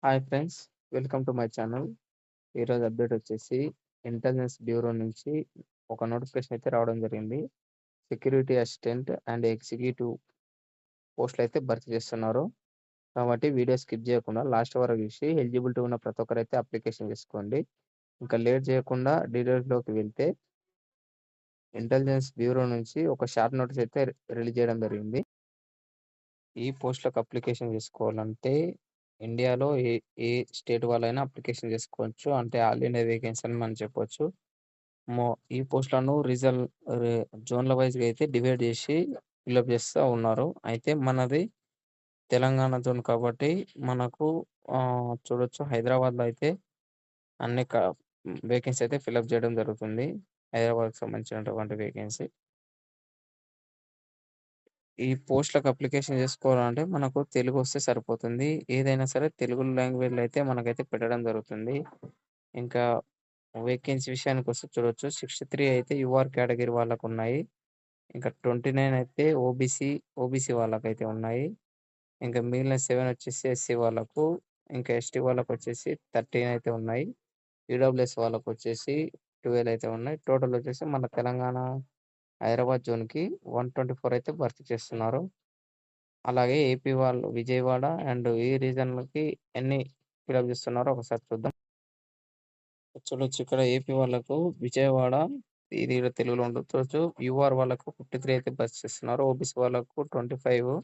Hi friends. Welcome to my channel. ఈరోజు update వచ్చేసి intelligence bureau నుంచి ఒక నోటిఫికేషన్ అయితే రావడం జరిగింది. సెక్యూరిటీ అసిస్టెంట్ అండ్ ఎగ్జిక్యూటివ్ పోస్టులు అయితే భర్తీ చేస్తున్నారు. కాబట్టి వీడియో స్కిప్ చేయకుండా లాస్ట్ వరకు చూసి ఎలిజిబిలిటీ ఉన్న ప్రతి ఒక్కరైతే అప్లికేషన్ చేసుకోండి. ఇంకా లేట్ చేయకుండా డీటెయిల్స్‌లోకి వెళ్తే ఇంటెలిజెన్స్ బ్యూరో నుంచి ఒక షార్ట్ నోటీస్ అయితే రిలీజ్ చేయడం జరిగింది. ఈ పోస్ట్‌లకు అప్లికేషన్ చేసుకోవాలంటే ఇండియాలో ఏ స్టేట్ వాళ్ళైనా అప్లికేషన్ చేసుకోవచ్చు. అంటే ఆల్ ఇండియా వేకెన్సీ అని మనం చెప్పొచ్చు. మో ఈ పోస్ట్‌లను రె జోన్‌ల వైస్‌గా అయితే డివైడ్ చేసి ఫిల్అప్ చేస్తా ఉన్నారు. అయితే మనది తెలంగాణ జోన్ కాబట్టి మనకు చూడొచ్చు హైదరాబాద్‌లో అయితే అన్ని వేకెన్సీ అయితే ఫిల్అప్ చేయడం జరుగుతుంది. హైదరాబాద్‌కి సంబంధించినటువంటి వేకెన్సీ. ఈ పోస్ట్‌లకు అప్లికేషన్ చేసుకోవాలంటే మనకు తెలుగొస్తే సరిపోతుంది. ఏదైనా సరే తెలుగు లాంగ్వేజ్‌లో అయితే మనకైతే పెట్టడం జరుగుతుంది. ఇంకా వేకెన్సీ విషయానికొస్తే చూడొచ్చు 63 అయితే యూఆర్ కేటగిరీ వాళ్ళకున్నాయి. ఇంకా 29 అయితే ఓబీసీ వాళ్ళకైతే ఉన్నాయి. ఇంకా మిగిలిన 7 వచ్చేసి ఎస్సీ వాళ్ళకు, ఇంకా ఎస్టీ వాళ్ళకొచ్చేసి 13 అయితే ఉన్నాయి. ఈడబ్ల్యూఎస్ వాళ్ళకొచ్చేసి 12 అయితే ఉన్నాయి. టోటల్ వచ్చేసి మన తెలంగాణ, హైదరాబాద్ జోన్‌కి 124 అయితే భర్తీ చేస్తున్నారు. అలాగే ఏపీ వాళ్ళు విజయవాడ అండ్ ఈ రీజన్‌లకి ఎన్ని ఫిలప్ చేస్తున్నారో ఒకసారి చూద్దాం. చూడొచ్చు ఇక్కడ ఏపీ వాళ్ళకు విజయవాడ ఇది ఈడ తెలుగులో ఉంటది చూడొచ్చు. యూఆర్ వాళ్ళకు 53 అయితే బస్ చేస్తున్నారు. ఓబీసీ వాళ్ళకు 25,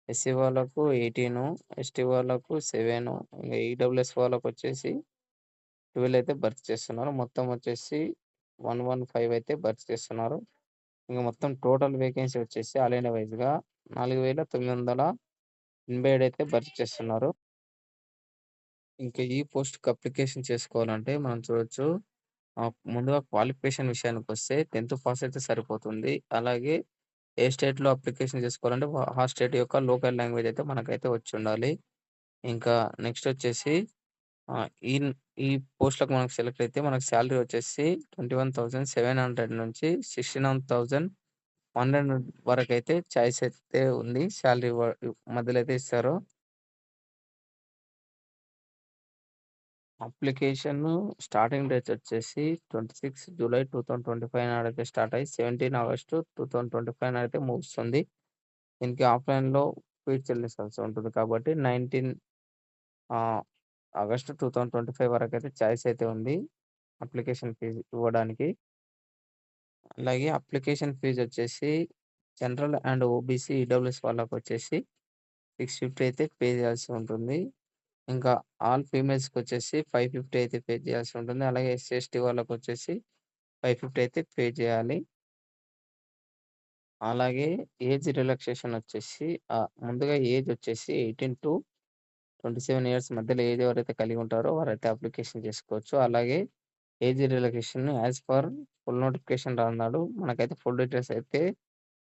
ఎస్సీ వాళ్ళకు 18, ఎస్టీ వాళ్ళకు 7, ఇంగ ఈడబ్ల్యూఎస్ వాళ్ళకొచ్చేసి 12 అయితే భర్తీ చేస్తున్నారు. మొత్తం వచ్చేసి 115 అయితే భర్తీ చేస్తున్నారు. ఇంక మొత్తం టోటల్ వేకెన్సీ వచ్చేసి ఆల్ ఇండియా వైస్‌గా 4987 అయితే భర్తీ చేస్తున్నారు. ఇంకా ఈ పోస్ట్‌కి అప్లికేషన్ చేసుకోవాలంటే మనం చూడొచ్చు. ముందుగా క్వాలిఫికేషన్ విషయానికొస్తే 10థ్ పాస్ అయితే సరిపోతుంది. అలాగే ఏ స్టేట్‌లో అప్లికేషన్ చేసుకోవాలంటే ఆ స్టేట్ యొక్క లోకల్ లాంగ్వేజ్ అయితే మనకైతే వచ్చుండాలి. ఇంకా నెక్స్ట్ వచ్చేసి ఆహ్, ఈన్ ఈ పోస్ట్‌లకు మనకు సెలెక్ట్ అయితే మనకు సాలరీ వచ్చేసి 21,700 నుంచి 69,100 వరకైతే చాయిస్ అయితే ఉంది. సాలరీ మధ్యలో అయితే ఇస్తారు. అప్లికేషను స్టార్టింగ్ డేట్ వచ్చేసి 26 జూలై 2025 నాడైతే స్టార్ట్ అయ్యి 17 ఆగస్టు 2025 నాడైతే ముగుస్తుంది. దీనికి ఆఫ్‌లైన్‌లో ఫీజ్ చెల్లించాల్సి ఉంటుంది కాబట్టి 19 ఆహ్, ఆగస్టు 2025 వరకైతే చాయిస్ అయితే ఉంది. అప్లికేషన్ ఫీజ్ ఇవ్వడానికి. అలాగే అప్లికేషన్ ఫీజ్ వచ్చేసి జనరల్ అండ్ ఓబీసీ, ఈడబ్ల్యూఎస్ వాళ్ళకొచ్చేసి 650 అయితే పే చేయాల్సి ఉంటుంది. ఇంకా ఆల్ ఫీమేల్స్‌కొచ్చేసి 550 అయితే పే చేయాల్సి ఉంటుంది. అలాగే ఎస్సీ, ఎస్టీ వాళ్ళకొచ్చేసి 550 అయితే పే చేయాలి. అలాగే ఏజ్ రిలాక్సేషన్ వచ్చేసి ముందుగా ఏజ్ వచ్చేసి 18-27 ఇయర్స్ మధ్యలో ఏజ్ ఎవరైతే కలిగి ఉంటారో వారైతే అప్లికేషన్ చేసుకోవచ్చు. అలాగే age relaxation as per full notification రాన్నాడు. మనకైతే ఫుల్ డీటెయిల్స్ అయితే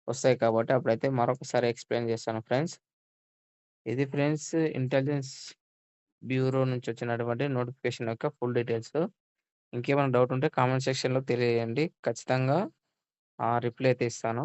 వస్తాయి కాబట్టి అప్పుడైతే మరొకసారి ఎక్స్‌ప్లెయిన్ చేస్తాను ఫ్రెండ్స్. ఇది ఫ్రెండ్స్ ఇంటెలిజెన్స్ బ్యూరో నుంచి వచ్చినటువంటి నోటిఫికేషన్ యొక్క ఫుల్ డీటెయిల్స్. ఇంకేమైనా డౌట్ ఉంటే కామెంట్ సెక్షన్‌లో తెలియజేయండి. ఖచ్చితంగా రిప్లై అయితే ఇస్తాను.